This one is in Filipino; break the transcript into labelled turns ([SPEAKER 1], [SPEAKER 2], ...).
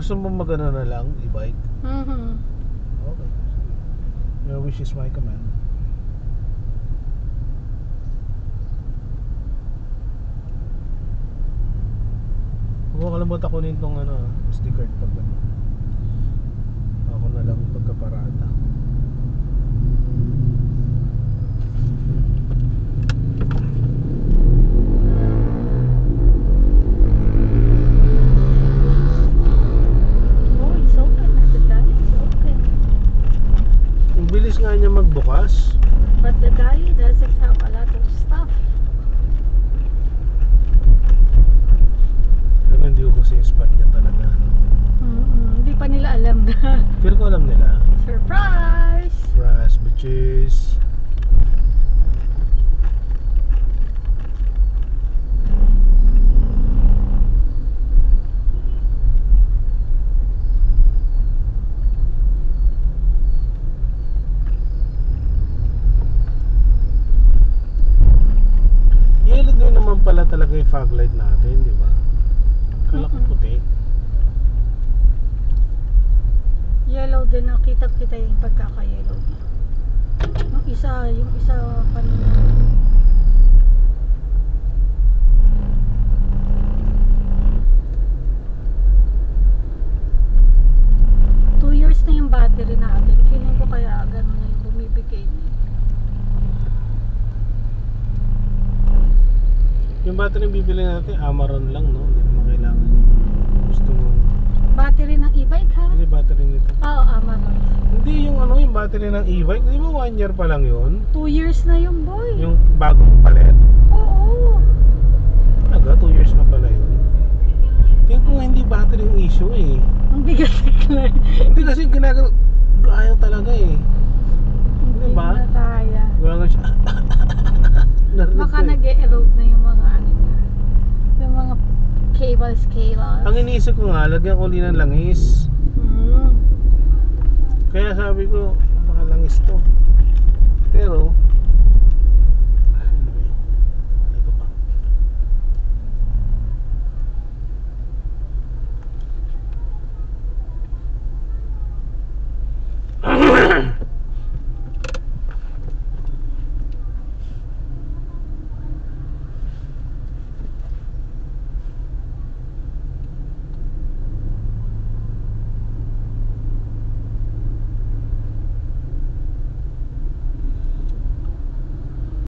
[SPEAKER 1] Gusto mo magana na lang, e-bike? Okay. Your wish is my command. Huwag mo kalimutan kunin tong SD card pag ako na lang pagkaparada. Bilis nga niya magbukas.
[SPEAKER 2] But the Dali doesn't have a lot of stuff.
[SPEAKER 1] Pero hindi ko kasi yung spot niya talaga.
[SPEAKER 2] Hindi pa nila alam na.
[SPEAKER 1] Pero ko alam nila.
[SPEAKER 2] Surprise!
[SPEAKER 1] Surprise, bitches. Yellow din naman pala talaga yung fog light natin, di ba? Kala ko puti.
[SPEAKER 2] Yellow din, nakita-kita yung pagkaka-yellow niya. Yung isa kanina. Two years na yung battery natin. Feeling ko kaya gano'n na yung bumibigay niya.
[SPEAKER 1] Yung battery bibili natin, Amaron lang, no? Hindi naman kailangan. Gusto mo.
[SPEAKER 2] Battery ng e-bike ha?
[SPEAKER 1] Hindi battery nito.
[SPEAKER 2] Oo, Amazon.
[SPEAKER 1] Hindi yung yung battery ng e-bike. Di ba 1 year pa lang yun?
[SPEAKER 2] 2 years na yung boy.
[SPEAKER 1] Yung bagong palit.
[SPEAKER 2] Oo.
[SPEAKER 1] Talaga, 2 years na pala yun. Tingin ko hindi battery yung issue eh.
[SPEAKER 2] Ang bigat na.
[SPEAKER 1] Hindi kasi ginagawa. Ayaw talaga eh. Di ba?
[SPEAKER 2] Hindi na kaya.
[SPEAKER 1] Wala nga siya.
[SPEAKER 2] Baka nag-erode na yung mga ano niya. Yung mga cables.
[SPEAKER 1] Ang iniisip ko nga, lagyan ko ng langis. Kaya sabi ko, baka langis to. Pero